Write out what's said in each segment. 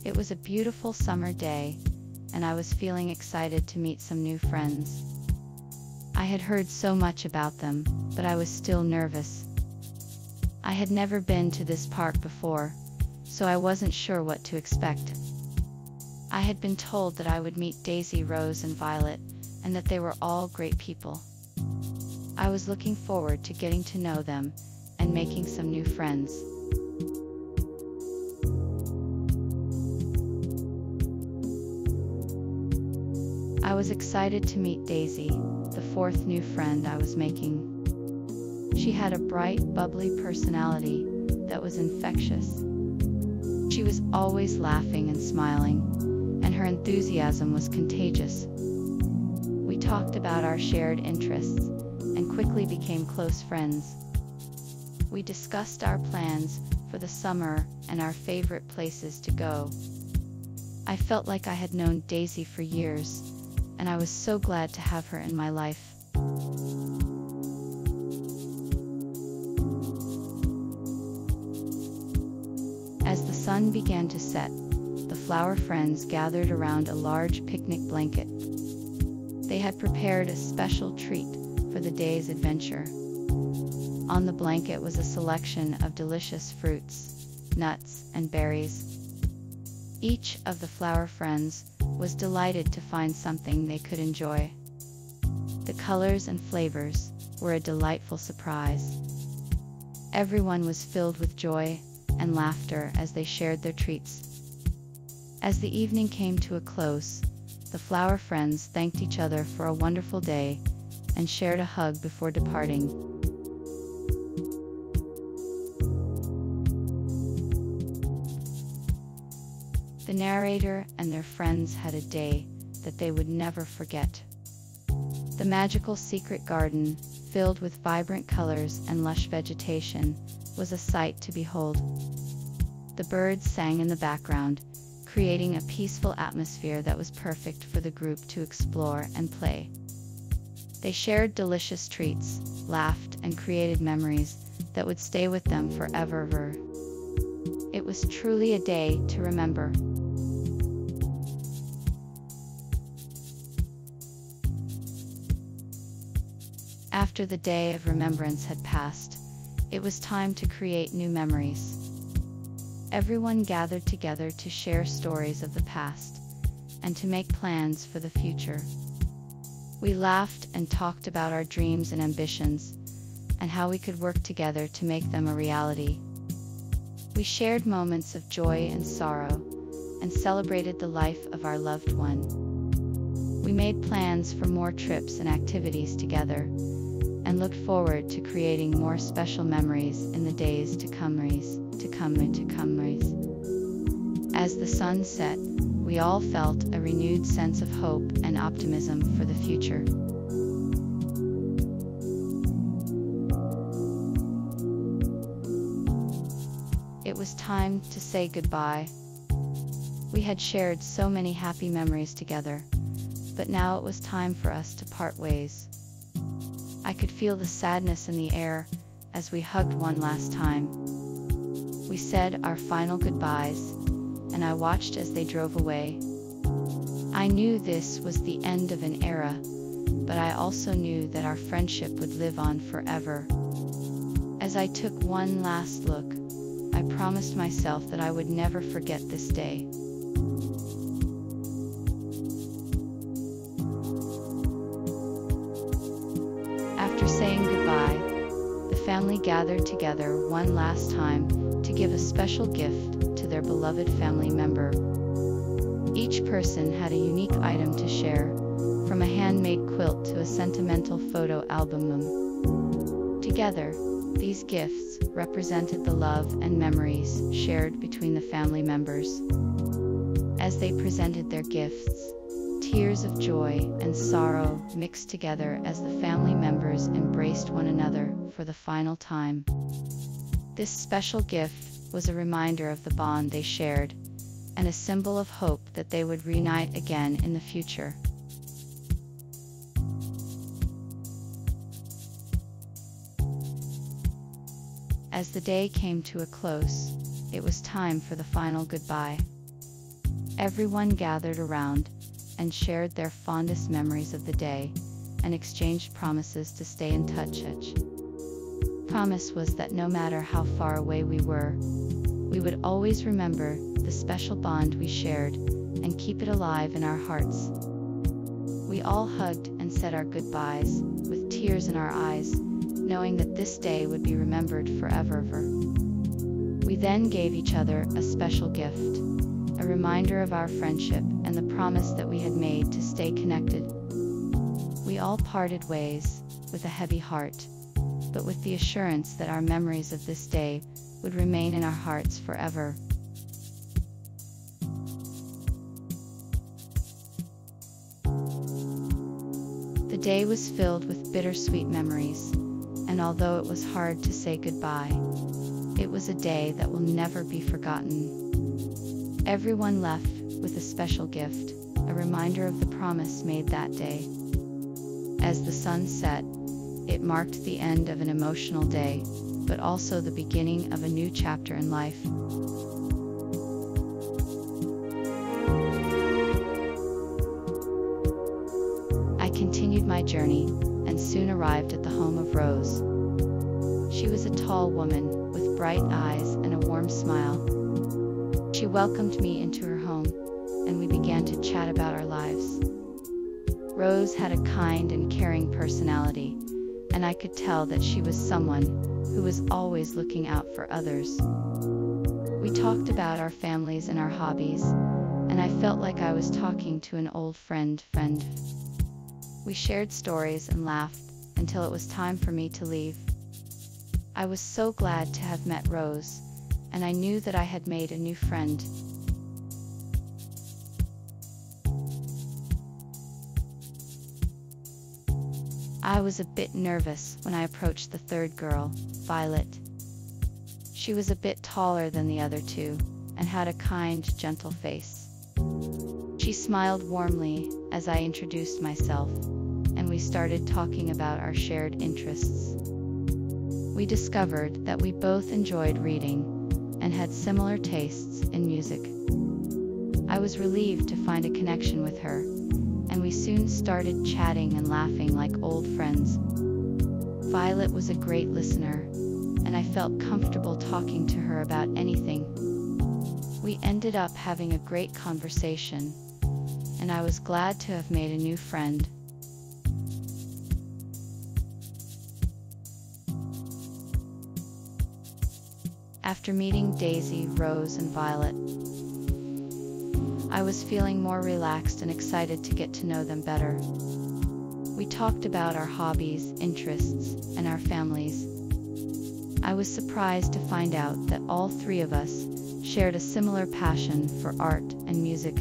It was a beautiful summer day, and I was feeling excited to meet some new friends. I had heard so much about them, but I was still nervous. I had never been to this park before, so I wasn't sure what to expect. I had been told that I would meet Daisy, Rose, and Violet, and that they were all great people. I was looking forward to getting to know them and making some new friends. I was excited to meet Daisy, the fourth new friend I was making. She had a bright, bubbly personality that was infectious. She was always laughing and smiling, and her enthusiasm was contagious. We talked about our shared interests and quickly became close friends. We discussed our plans for the summer and our favorite places to go. I felt like I had known Daisy for years, and I was so glad to have her in my life. As the sun began to set, the flower friends gathered around a large picnic blanket. They had prepared a special treat for the day's adventure. On the blanket was a selection of delicious fruits, nuts, and berries. Each of the flower friends was delighted to find something they could enjoy. The colors and flavors were a delightful surprise. Everyone was filled with joy and laughter as they shared their treats. As the evening came to a close, the flower friends thanked each other for a wonderful day and shared a hug before departing. The narrator and their friends had a day that they would never forget. The magical secret garden, filled with vibrant colors and lush vegetation, was a sight to behold. The birds sang in the background, creating a peaceful atmosphere that was perfect for the group to explore and play. They shared delicious treats, laughed, and created memories that would stay with them forever. It was truly a day to remember. After the day of remembrance had passed, it was time to create new memories. Everyone gathered together to share stories of the past and to make plans for the future. We laughed and talked about our dreams and ambitions, and how we could work together to make them a reality. We shared moments of joy and sorrow, and celebrated the life of our loved one. We made plans for more trips and activities together, and looked forward to creating more special memories in the days to come. As the sun set, we all felt a renewed sense of hope and optimism for the future. It was time to say goodbye. We had shared so many happy memories together, but now it was time for us to part ways. I could feel the sadness in the air as we hugged one last time. We said our final goodbyes, and I watched as they drove away. I knew this was the end of an era, but I also knew that our friendship would live on forever. As I took one last look, I promised myself that I would never forget this day. After saying goodbye, the family gathered together one last time to give a special gift to their beloved family member. Each person had a unique item to share, from a handmade quilt to a sentimental photo album. Together, these gifts represented the love and memories shared between the family members. As they presented their gifts, tears of joy and sorrow mixed together as the family members embraced one another for the final time. This special gift was a reminder of the bond they shared, and a symbol of hope that they would reunite again in the future. As the day came to a close, it was time for the final goodbye. Everyone gathered around and shared their fondest memories of the day and exchanged promises to stay in touch. Promise was that no matter how far away we were, we would always remember the special bond we shared and keep it alive in our hearts. We all hugged and said our goodbyes with tears in our eyes, knowing that this day would be remembered forever. We then gave each other a special gift, a reminder of our friendship and the promise that we had made to stay connected. We all parted ways with a heavy heart, but with the assurance that our memories of this day would remain in our hearts forever. The day was filled with bittersweet memories, and although it was hard to say goodbye, it was a day that will never be forgotten. Everyone left with a special gift, a reminder of the promise made that day. As the sun set, it marked the end of an emotional day, but also the beginning of a new chapter in life. I continued my journey and soon arrived at the home of Rose. She was a tall woman with bright eyes and a warm smile. She welcomed me into her home, and we began to chat about our lives. Rose had a kind and caring personality, and I could tell that she was someone who was always looking out for others. We talked about our families and our hobbies, and I felt like I was talking to an old friend. We shared stories and laughed until it was time for me to leave. I was so glad to have met Rose, and I knew that I had made a new friend. I was a bit nervous when I approached the third girl, Violet. She was a bit taller than the other two, and had a kind, gentle face. She smiled warmly as I introduced myself, and we started talking about our shared interests. We discovered that we both enjoyed reading and had similar tastes in music. I was relieved to find a connection with her, and we soon started chatting and laughing like old friends. Violet was a great listener, and I felt comfortable talking to her about anything. We ended up having a great conversation, and I was glad to have made a new friend. After meeting Daisy, Rose, and Violet, I was feeling more relaxed and excited to get to know them better. We talked about our hobbies, interests, and our families. I was surprised to find out that all three of us shared a similar passion for art and music.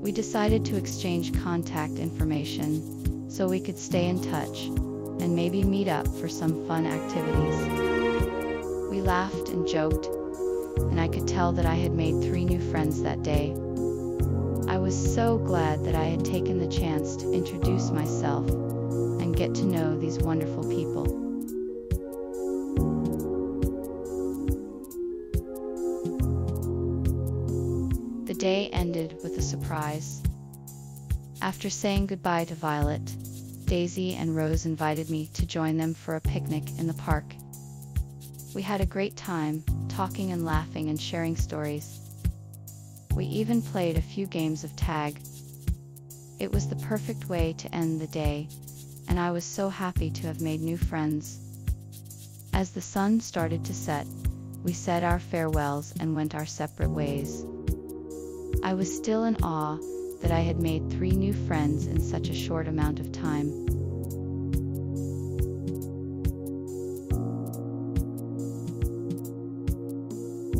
We decided to exchange contact information so we could stay in touch and maybe meet up for some fun activities. We laughed and joked, and I could tell that I had made 3 new friends that day. I was so glad that I had taken the chance to introduce myself and get to know these wonderful people. The day ended with a surprise. After saying goodbye to Violet, Daisy and Rose invited me to join them for a picnic in the park. We had a great time, talking and laughing and sharing stories. We even played a few games of tag. It was the perfect way to end the day, and I was so happy to have made new friends. As the sun started to set, we said our farewells and went our separate ways. I was still in awe that I had made 3 new friends in such a short amount of time.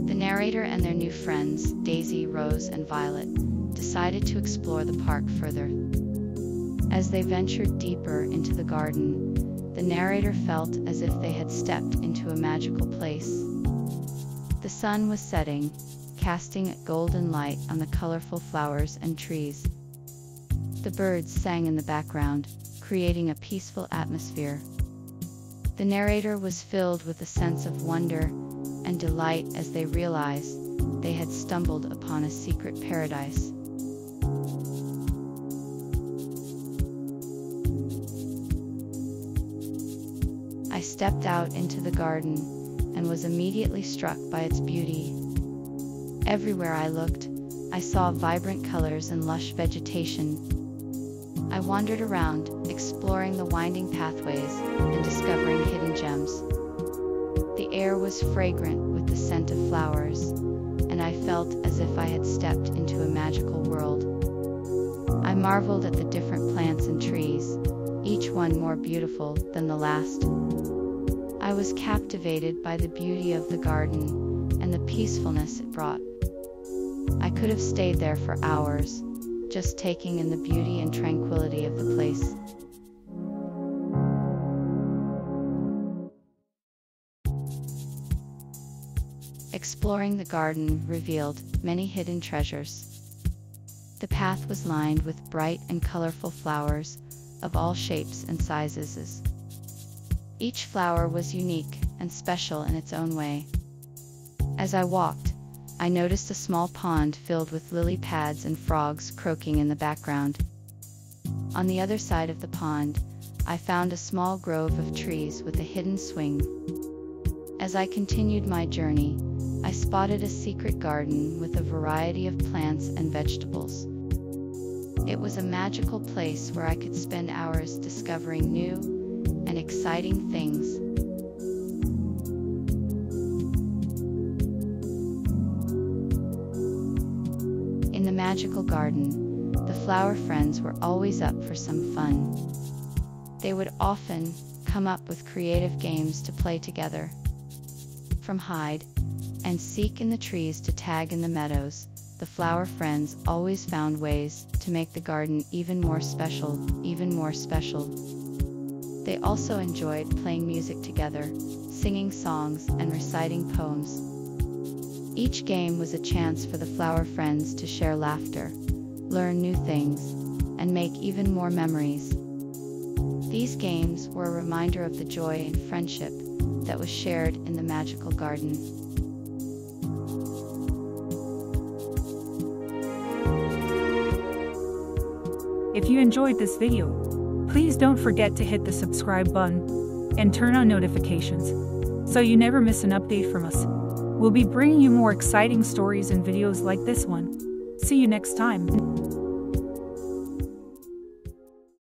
The narrator and their new friends, Daisy, Rose, and Violet, decided to explore the park further. As they ventured deeper into the garden, the narrator felt as if they had stepped into a magical place. The sun was setting, casting a golden light on the colorful flowers and trees. The birds sang in the background, creating a peaceful atmosphere. The narrator was filled with a sense of wonder and delight as they realized they had stumbled upon a secret paradise. I stepped out into the garden and was immediately struck by its beauty. Everywhere I looked, I saw vibrant colors and lush vegetation. I wandered around, exploring the winding pathways and discovering hidden gems. The air was fragrant with the scent of flowers, and I felt as if I had stepped into a magical world. I marveled at the different plants and trees, each one more beautiful than the last. I was captivated by the beauty of the garden and the peacefulness it brought. I could have stayed there for hours, just taking in the beauty and tranquility of the place. Exploring the garden revealed many hidden treasures. The path was lined with bright and colorful flowers of all shapes and sizes. Each flower was unique and special in its own way. As I walked, I noticed a small pond filled with lily pads and frogs croaking in the background. On the other side of the pond, I found a small grove of trees with a hidden swing. As I continued my journey, I spotted a secret garden with a variety of plants and vegetables. It was a magical place where I could spend hours discovering new and exciting things. In the magical garden, the flower friends were always up for some fun. They would often come up with creative games to play together. From hide and seek in the trees to tag in the meadows, the flower friends always found ways to make the garden even more special. They also enjoyed playing music together, singing songs and reciting poems. Each game was a chance for the flower friends to share laughter, learn new things, and make even more memories. These games were a reminder of the joy and friendship that was shared in the magical garden. If you enjoyed this video, please don't forget to hit the subscribe button and turn on notifications so you never miss an update from us. We'll be bringing you more exciting stories and videos like this one. See you next time.